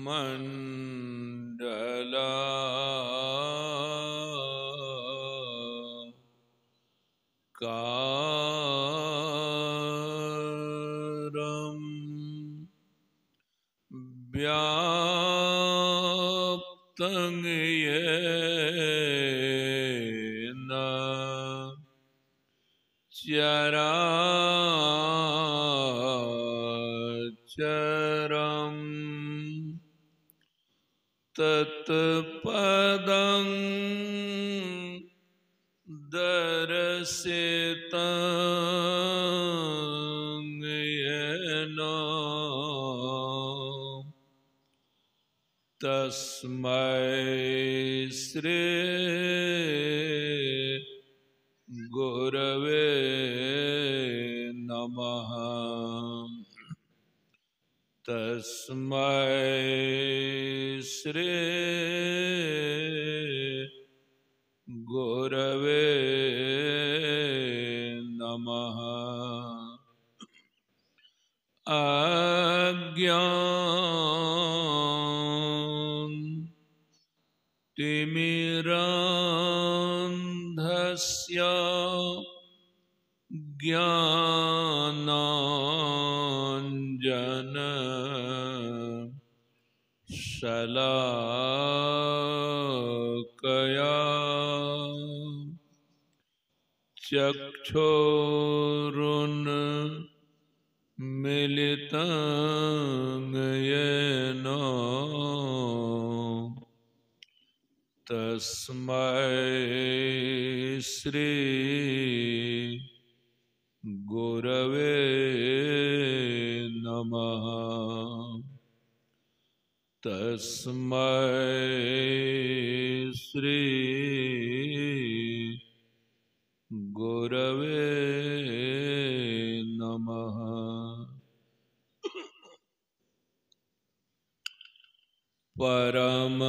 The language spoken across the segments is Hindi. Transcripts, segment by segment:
मंडला कारम व्याप्तं येन चराचरम् तत्पदं दर्शितं येन तस्मै श्री गुरवे नमः। तस्मै श्री गुरवे नमः। अज्ञानतिमिरान्धस्य ज्ञानाञ्जनशलाकया चक्षुरुन्मीलितं येन तस्मै श्री गुरवे नमः। तस्मै श्री गुरवे नमः। परम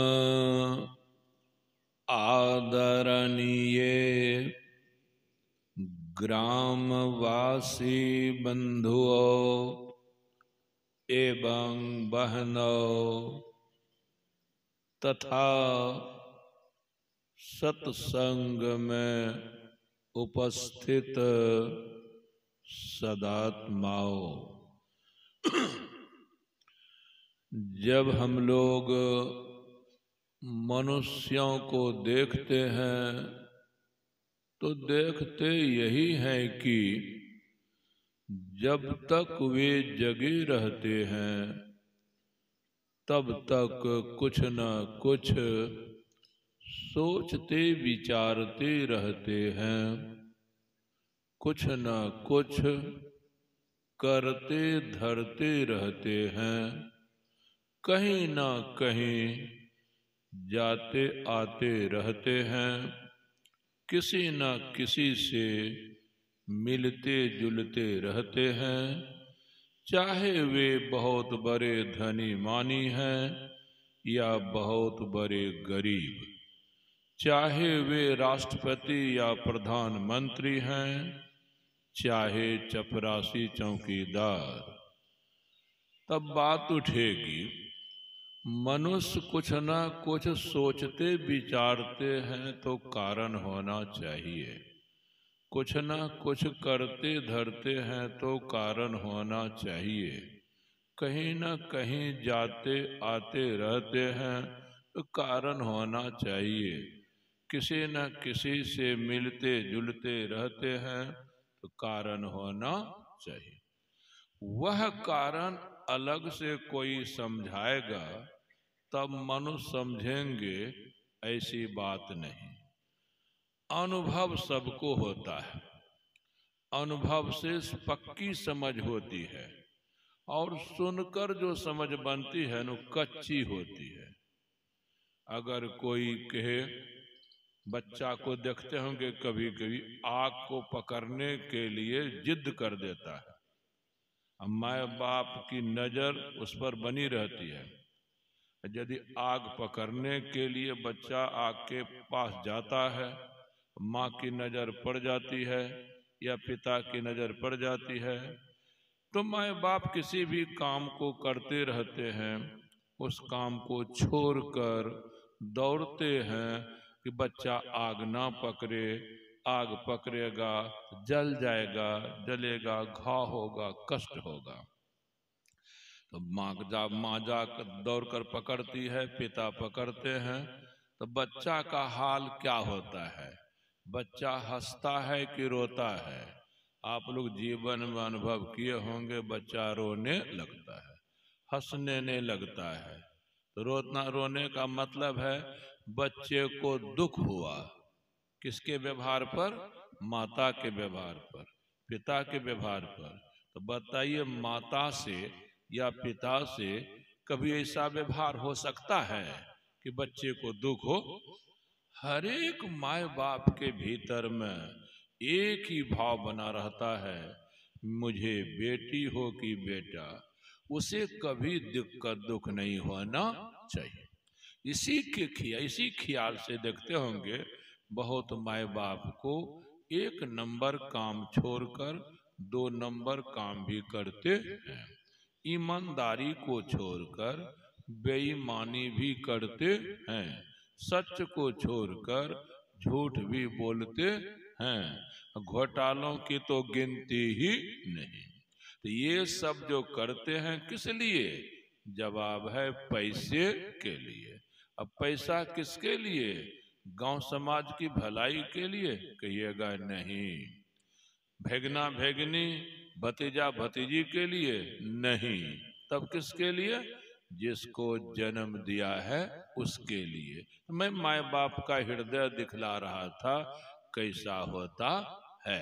आदरणीय ग्रामवासी बंधुओं एवं बहनों तथा सत्संग में उपस्थित सदात्माओं, जब हम लोग मनुष्यों को देखते हैं तो देखते यही हैं कि जब तक वे जगे रहते हैं तब तक कुछ न कुछ सोचते विचारते रहते हैं, कुछ न कुछ करते धरते रहते हैं, कहीं न कहीं जाते आते रहते हैं, किसी न किसी से मिलते जुलते रहते हैं, चाहे वे बहुत बड़े धनी मानी हैं या बहुत बड़े गरीब, चाहे वे राष्ट्रपति या प्रधानमंत्री हैं, चाहे चपरासी चौकीदार। तब बात उठेगी, मनुष्य कुछ न कुछ सोचते विचारते हैं तो कारण होना चाहिए, कुछ न कुछ करते धरते हैं तो कारण होना चाहिए, कहीं न कहीं जाते आते रहते हैं तो कारण होना चाहिए, किसी न किसी से मिलते जुलते रहते हैं तो कारण होना चाहिए। वह कारण अलग से कोई समझाएगा तब मनुष्य समझेंगे, ऐसी बात नहीं। अनुभव सबको होता है, अनुभव से पक्की समझ होती है और सुनकर जो समझ बनती है न कच्ची होती है। अगर कोई कहे, बच्चा को देखते होंगे कभी कभी आग को पकड़ने के लिए जिद कर देता है, माँ बाप की नजर उस पर बनी रहती है। यदि आग पकड़ने के लिए बच्चा आग के पास जाता है, माँ की नजर पड़ जाती है या पिता की नजर पड़ जाती है, तो तो माँ बाप किसी भी काम को करते रहते हैं, उस काम को छोड़कर दौड़ते हैं कि बच्चा आग ना पकड़े, आग पकड़ेगा जल जाएगा, जलेगा, घाव होगा, कष्ट होगा। तो माँ जा दौड़ कर पकड़ती है, पिता पकड़ते हैं, तो बच्चा का हाल क्या होता है? बच्चा हंसता है कि रोता है? आप लोग जीवन में अनुभव किए होंगे, बच्चा रोने लगता है, हंसने नहीं लगता है। तो रोने का मतलब है बच्चे को दुख हुआ। किसके व्यवहार पर? माता के व्यवहार पर, पिता के व्यवहार पर। तो बताइए, माता से या पिता से कभी ऐसा व्यवहार हो सकता है कि बच्चे को दुख हो? हर एक माँ बाप के भीतर में एक ही भाव बना रहता है, मुझे बेटी हो कि बेटा, उसे कभी दुख नहीं होना चाहिए। इसी ख्याल से देखते होंगे बहुत माए बाप को एक नंबर काम छोड़कर 2 नंबर काम भी करते हैं, ईमानदारी को छोड़कर बेईमानी भी करते हैं, सच को छोड़कर झूठ भी बोलते हैं, घोटालों की तो गिनती ही नहीं। तो ये सब जो करते हैं किस लिए? जवाब है पैसे के लिए। अब पैसा किसके लिए? गांव समाज की भलाई के लिए? कहिएगा नहीं। भेगना भेगनी, भतीजा भतीजी के लिए? नहीं। तब किसके लिए? जिसको जन्म दिया है उसके लिए। मैं माँ बाप का हृदय दिखला रहा था कैसा होता है।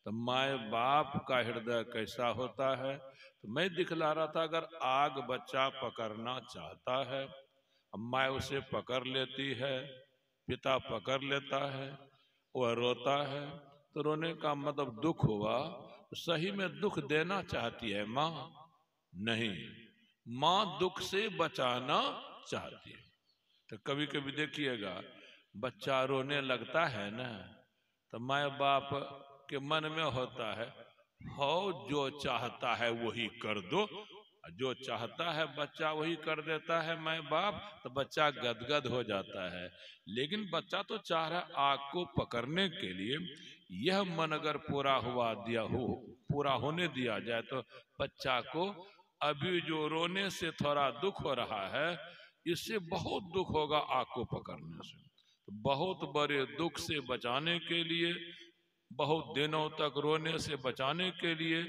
तो माँ बाप का हृदय कैसा होता है तो मैं दिखला रहा था। अगर आग बच्चा पकड़ना चाहता है, माँ उसे पकड़ लेती है, पिता पकड़ लेता है, वह रोता है, तो रोने का मतलब दुख हुआ। सही में दुख देना चाहती है माँ? नहीं, माँ दुख से बचाना चाहती है। तो कभी कभी देखिएगा बच्चा रोने लगता है ना, तो माँ बाप के मन में होता है, हो जो चाहता है वही कर दो। जो चाहता है बच्चा वही कर देता है माँ बाप, तो बच्चा गदगद हो जाता है। लेकिन बच्चा तो चाह रहा है आग को पकड़ने के लिए। यह मन अगर पूरा होने दिया जाए तो बच्चा को अभी जो रोने से थोड़ा दुख हो रहा है, इससे बहुत दुख होगा आग को पकड़ने से। तो बहुत बड़े दुख से बचाने के लिए, बहुत दिनों तक रोने से बचाने के लिए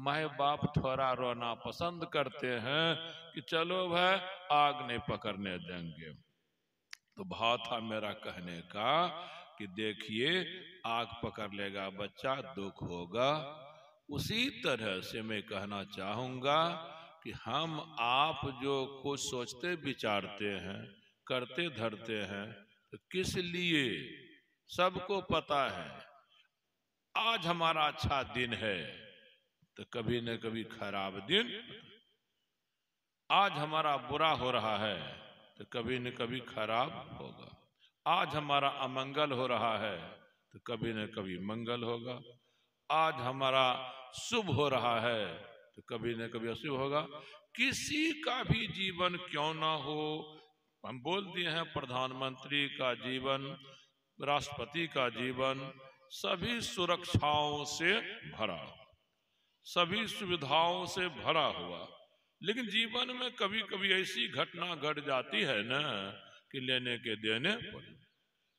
माँ बाप थोड़ा रोना पसंद करते हैं कि चलो भाई आग नहीं पकड़ने देंगे। तो भाव था मेरा कहने का कि देखिए आग पकड़ लेगा बच्चा, दुख होगा। उसी तरह से मैं कहना चाहूंगा कि हम आप जो कुछ सोचते विचारते हैं, करते धरते हैं, तो किस लिए? सबको पता है आज हमारा अच्छा दिन है तो कभी न कभी खराब दिन, आज हमारा बुरा हो रहा है तो कभी न कभी खराब होगा, आज हमारा अमंगल हो रहा है तो कभी न कभी मंगल होगा, आज हमारा शुभ हो रहा है तो कभी न कभी अशुभ होगा। किसी का भी जीवन क्यों ना हो, हम बोल दिए हैं प्रधानमंत्री का जीवन, राष्ट्रपति का जीवन सभी सुरक्षाओं से भरा, सभी सुविधाओं से भरा हुआ, लेकिन जीवन में कभी कभी ऐसी घटना घट जाती है ना कि लेने के देने पड़े।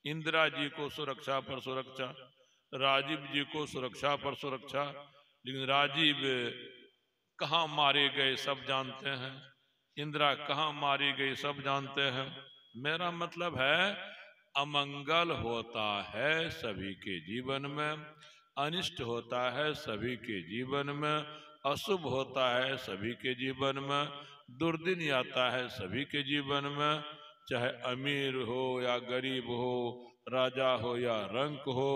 इंदिरा जी को सुरक्षा पर सुरक्षा, राजीव जी को सुरक्षा पर सुरक्षा, लेकिन राजीव कहाँ मारे गए सब जानते हैं, इंदिरा कहाँ मारी गई सब जानते हैं। मेरा मतलब है अमंगल होता है सभी के जीवन में, अनिष्ट होता है सभी के जीवन में, अशुभ होता है सभी के जीवन में, दुर्दिन आता है सभी के जीवन में, चाहे अमीर हो या गरीब हो, राजा हो या रंक हो।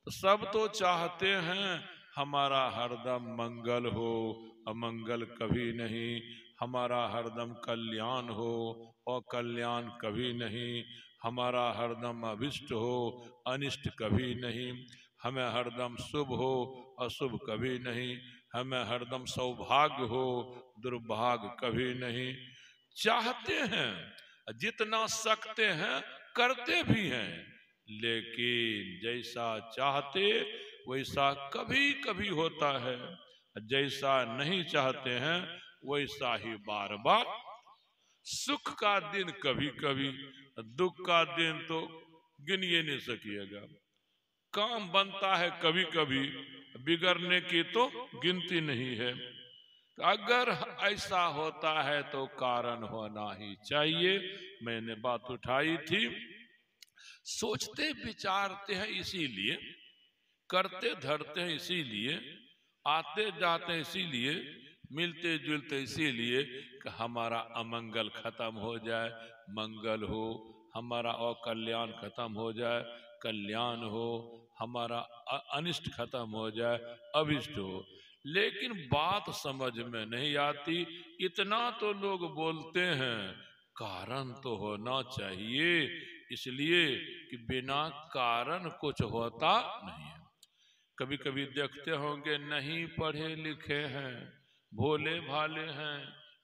तो सब तो चाहते हैं हमारा हरदम मंगल हो, अमंगल कभी नहीं, हमारा हरदम कल्याण हो और कल्याण कभी नहीं, हमारा हरदम अभिष्ट हो, अनिष्ट कभी नहीं, हमें हरदम शुभ हो अशुभ कभी नहीं। हमें हरदम सौभाग्य हो, दुर्भाग्य कभी नहीं। चाहते हैं, जितना सकते हैं करते भी हैं, लेकिन जैसा चाहते वैसा कभी कभी होता है, जैसा नहीं चाहते हैं वैसा ही बार बार। सुख का दिन कभी कभी, दुख का दिन तो गिनिए नहीं सकिएगा। काम बनता है कभी कभी, बिगड़ने की तो गिनती नहीं है। अगर ऐसा होता है तो कारण होना ही चाहिए। मैंने बात उठाई थी, सोचते विचारते हैं इसीलिए, करते धरते हैं इसीलिए, आते जाते हैं इसीलिए, मिलते जुलते इसीलिए कि हमारा अमंगल खत्म हो जाए, मंगल हो। हमारा अकल्याण खत्म हो जाए, कल्याण हो। हमारा अनिष्ट खत्म हो जाए, अभिष्ट हो। लेकिन बात समझ में नहीं आती। इतना तो लोग बोलते हैं, कारण तो होना चाहिए, इसलिए कि बिना कारण कुछ होता नहीं है। कभी कभी देखते होंगे, नहीं पढ़े लिखे हैं, भोले भाले हैं,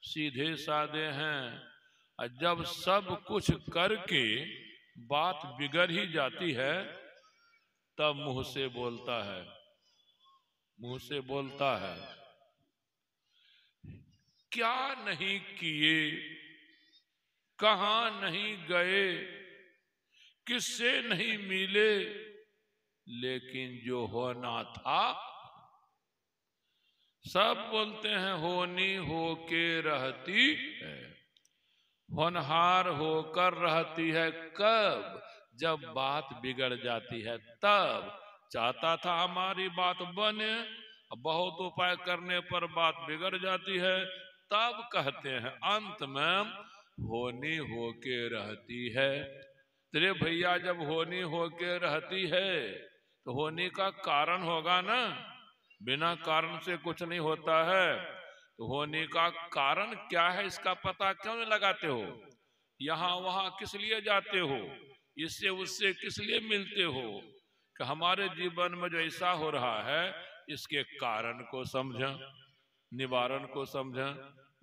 सीधे साधे हैं, और जब सब कुछ करके बात बिगड़ ही जाती है, तब मुंह से बोलता है, मुंह से बोलता है, क्या नहीं किए, कहां नहीं गए, किससे नहीं मिले, लेकिन जो होना था। सब बोलते हैं होनी होके रहती है, होनहार होकर रहती है कब, जब बात बिगड़ जाती है तब। चाहता था हमारी बात बने, बहुत उपाय करने पर बात बिगड़ जाती है, तब कहते हैं अंत में होनी होके रहती है। तेरे भैया जब होनी होके रहती है तो होने का कारण होगा ना, बिना कारण से कुछ नहीं होता है। तो होने का कारण क्या है, इसका पता क्यों नहीं लगाते हो? यहाँ वहां किस लिए जाते हो, इससे उससे किस लिए मिलते हो? कि हमारे जीवन में जो ऐसा हो रहा है, इसके कारण को समझें, निवारण को समझें।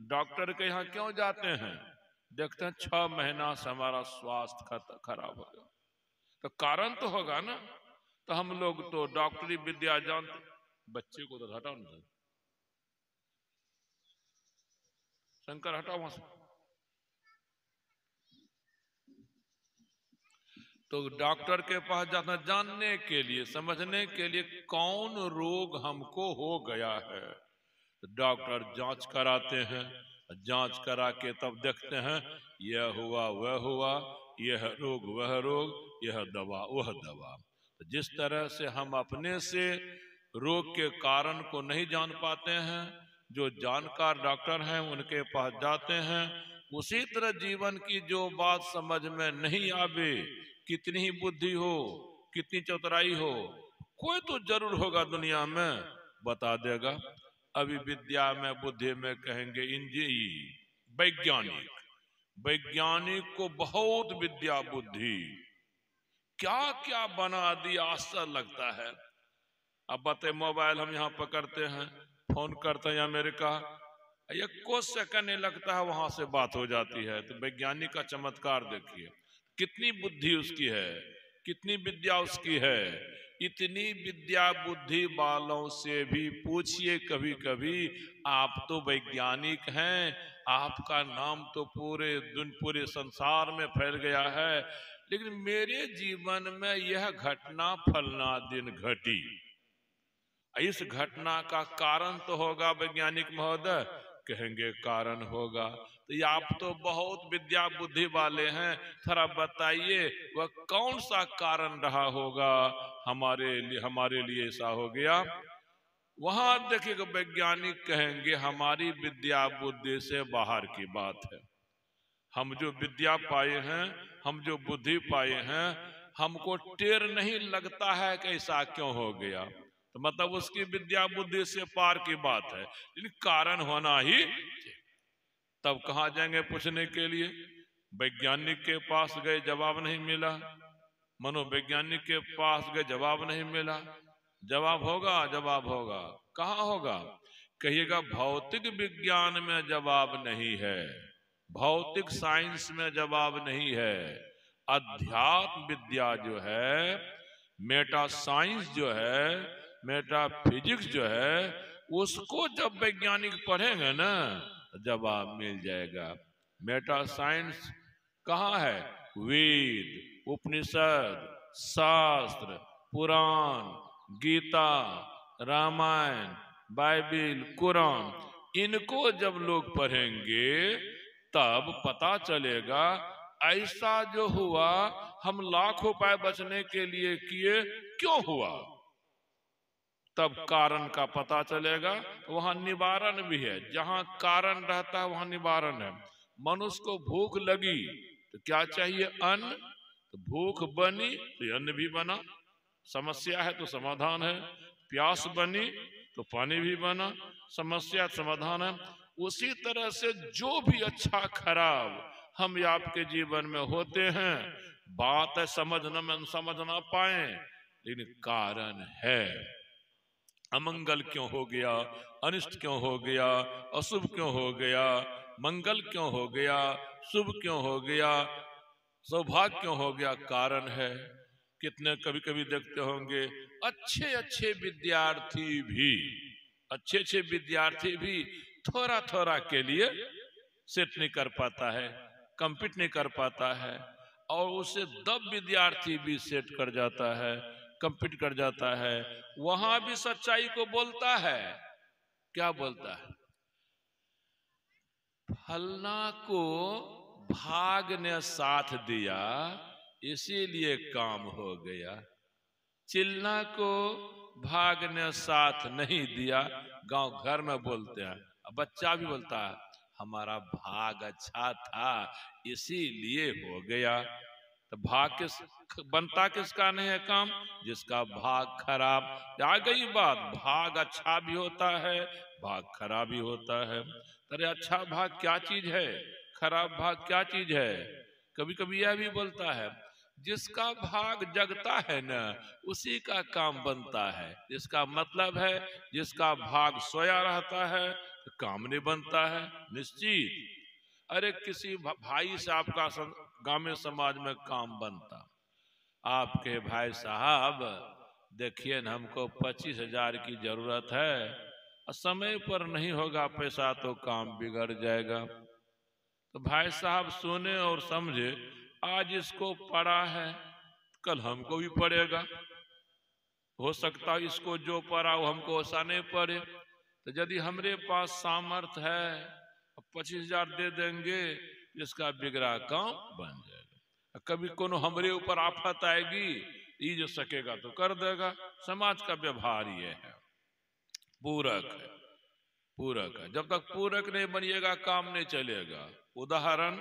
डॉक्टर के यहाँ क्यों जाते हैं? देखते हैं 6 महीना से हमारा स्वास्थ्य खराब हो गया, तो कारण तो होगा ना। तो हम लोग तो डॉक्टरी विद्या जानते। बच्चे को तो हटाओ ना, शंकर हटाओ वहां से। तो डॉक्टर के पास जाना जानने के लिए, समझने के लिए कौन रोग हमको हो गया है। तो डॉक्टर जांच कराते हैं, जांच करा के तब देखते हैं यह हुआ वह हुआ, यह रोग वह रोग, यह दवा वह दवा। तो जिस तरह से हम अपने से रोग के कारण को नहीं जान पाते हैं, जो जानकार डॉक्टर हैं उनके पास जाते हैं। उसी तरह जीवन की जो बात समझ में नहीं आवे, कितनी ही बुद्धि हो, कितनी चतुराई हो, कोई तो जरूर होगा दुनिया में बता देगा। अभी विद्या में बुद्धि में कहेंगे वैज्ञानिक, वैज्ञानिक को बहुत विद्या बुद्धि, क्या क्या बना दिया, आश्चर्य लगता है। अब बताए, मोबाइल हम यहाँ पकड़ते हैं, फोन करते हैं अमेरिका, एक कुछ सेकंड नहीं लगता है, वहां से बात हो जाती है। तो वैज्ञानिक का चमत्कार देखिए, कितनी बुद्धि उसकी है, कितनी विद्या उसकी है। इतनी विद्या बुद्धि वालों से भी पूछिए कभी कभी, आप तो वैज्ञानिक हैं, आपका नाम तो पूरे संसार में फैल गया है, लेकिन मेरे जीवन में यह घटना फलना दिन घटी, इस घटना का कारण तो होगा वैज्ञानिक महोदय। कहेंगे कारण होगा, तो ये आप तो बहुत विद्या बुद्धि वाले हैं, थोड़ा बताइए वह कौन सा कारण रहा होगा हमारे लिए ऐसा हो गया। वहां देखिएगा वैज्ञानिक कहेंगे हमारी विद्या बुद्धि से बाहर की बात है। हम जो विद्या पाए हैं, हम जो बुद्धि पाए हैं, हमको टेर नहीं लगता है कि ऐसा क्यों हो गया। तो मतलब उसकी विद्या बुद्धि से पार की बात है, लेकिन कारण होना ही। तब कहाँ जाएंगे पूछने के लिए? वैज्ञानिक के पास गए, जवाब नहीं मिला। मनोवैज्ञानिक के पास गए, जवाब नहीं मिला। जवाब होगा, जवाब होगा। कहाँ होगा? कहिएगा भौतिक विज्ञान में जवाब नहीं है, भौतिक साइंस में जवाब नहीं है। अध्यात्म विद्या जो है, मेटा साइंस जो है, मेटा फिजिक्स जो है, उसको जब वैज्ञानिक पढ़ेंगे ना जवाब मिल जाएगा। मेटा साइंस कहाँ है? वेद, उपनिषद, शास्त्र, पुराण, गीता, रामायण, बाइबिल, कुरान, इनको जब लोग पढ़ेंगे तब पता चलेगा ऐसा जो हुआ हम लाख उपाय बचने के लिए किए, क्यों हुआ? तब कारण का पता चलेगा। वहां निवारण भी है, जहां कारण रहता है वहां निवारण है। मनुष्य को भूख लगी तो क्या चाहिए? अन्न। तो भूख बनी तो अन्न भी बना, समस्या है तो समाधान है। प्यास बनी तो पानी भी बना, समस्या समाधान है। उसी तरह से जो भी अच्छा खराब हम आपके जीवन में होते हैं, बात है समझना में समझ ना पाए, लेकिन कारण है। अमंगल क्यों हो गया, अनिष्ट क्यों हो गया, अशुभ क्यों हो गया, मंगल क्यों हो गया, शुभ क्यों हो गया, सौभाग्य क्यों हो गया? कारण है। कितने कभी कभी देखते होंगे अच्छे अच्छे विद्यार्थी भी थोड़ा थोड़ा के लिए सेट नहीं कर पाता है, कंपीट नहीं कर पाता है, और उसे 10 विद्यार्थी भी सेट कर जाता है, कंपीट कर जाता है। वहां भी सच्चाई को बोलता है। क्या बोलता है? फलना को भाग ने साथ दिया इसीलिए काम हो गया, चिलना को भाग ने साथ नहीं दिया। गांव घर में बोलते हैं, बच्चा भी बोलता है हमारा भाग अच्छा था इसीलिए हो गया। तो भाग किस बनता किसका नहीं है काम? जिसका भाग खराब। आ गई बात, भाग अच्छा भी होता है, भाग खराब भी होता है। अरे अच्छा भाग क्या चीज है, खराब भाग क्या चीज है? कभी कभी यह भी बोलता है जिसका भाग जगता है ना उसी का काम बनता है। इसका मतलब है जिसका भाग सोया रहता है तो काम नहीं बनता है, निश्चित। अरे किसी भाई से आपका गांव में समाज में काम बनता, आपके भाई साहब देखिए न हमको 25,000 की जरूरत है, समय पर नहीं होगा पैसा तो काम बिगड़ जाएगा। तो भाई साहब सुने और समझे, आज इसको पड़ा है कल हमको भी पड़ेगा, हो सकता है इसको जो पड़ा वो हमको ऐसा नहीं पड़े। तो यदि हमारे पास सामर्थ्य है 25,000 दे देंगे, इसका बिगड़ा काम बन जाएगा। कभी कोनो हमरे ऊपर आफत आएगी, ये जो सकेगा तो कर देगा। समाज का व्यवहार ये है, पूरक है, पूरक है। जब तक पूरक नहीं बनिएगा काम नहीं चलेगा। उदाहरण,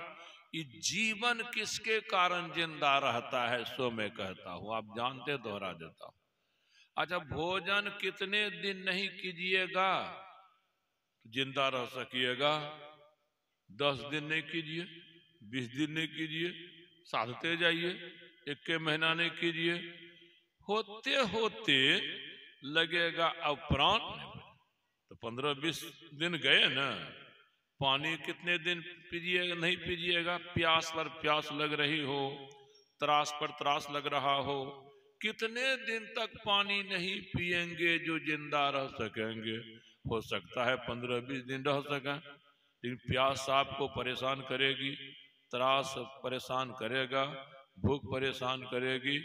जीवन किसके कारण जिंदा रहता है सो मैं कहता हूं, आप जानते, दोहरा देता हूं। अच्छा, भोजन कितने दिन नहीं कीजिएगा जिंदा रह सकिएगा? 10 दिन नहीं कीजिए, 20 दिन नहीं कीजिए, साधते जाइए, 1 महीना नहीं कीजिए, होते होते लगेगा अब प्राण। तो 15-20 दिन गए ना। पानी कितने दिन पीजिएगा? नहीं पीजिएगा। प्यास पर प्यास लग रही हो, त्रास पर त्रास लग रहा हो, कितने दिन तक पानी नहीं पिएंगे जो जिंदा रह सकेंगे? हो सकता है 15-20 दिन रह सकें, लेकिन प्यास आपको परेशान करेगी, त्रास परेशान करेगा, भूख परेशान करेगी।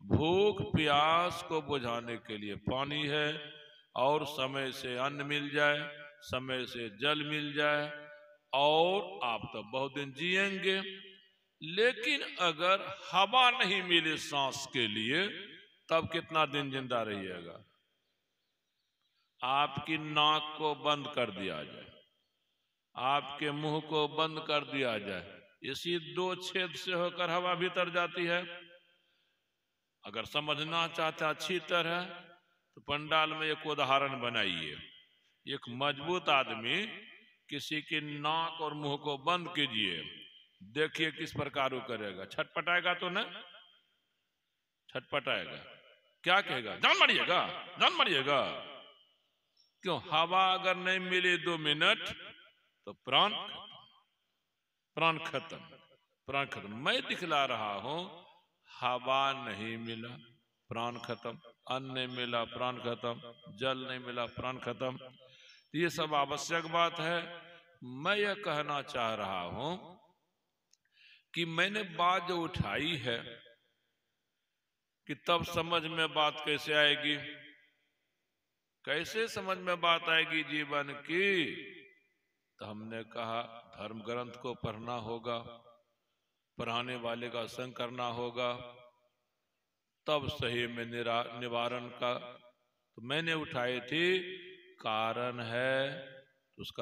भूख प्यास को बुझाने के लिए पानी है, और समय से अन्न मिल जाए, समय से जल मिल जाए, और आप तो बहुत दिन जिएंगे। लेकिन अगर हवा नहीं मिले सांस के लिए, तब कितना दिन जिंदा रहिएगा? आपकी नाक को बंद कर दिया जाए, आपके मुंह को बंद कर दिया जाए, इसी 2 छेद से होकर हवा भीतर जाती है। अगर समझना चाहते अच्छी तरह तो पंडाल में एक उदाहरण बनाइए। एक मजबूत आदमी किसी की नाक और मुंह को बंद कीजिए, देखिए किस प्रकार वो करेगा। छटपटाएगा तो न? छटपटाएगा। क्या कहेगा? जान मारिएगा, जान मारिएगा। क्यों? हवा अगर नहीं मिले 2 मिनट तो प्राण प्राण खत्म, प्राण खत्म। मैं दिखला रहा हूं, हवा नहीं मिला प्राण खत्म, अन्न नहीं मिला प्राण खत्म, जल नहीं मिला प्राण खत्म। तो ये सब आवश्यक बात है। मैं यह कहना चाह रहा हूं कि मैंने बात जो उठाई है कि तब समझ में बात कैसे आएगी, कैसे समझ में बात आएगी जीवन की? तो हमने कहा धर्म ग्रंथ को पढ़ना होगा, पढ़ाने वाले का संग करना होगा, तब सही में निवारण का। तो मैंने उठाई थी कारण है, तो उसका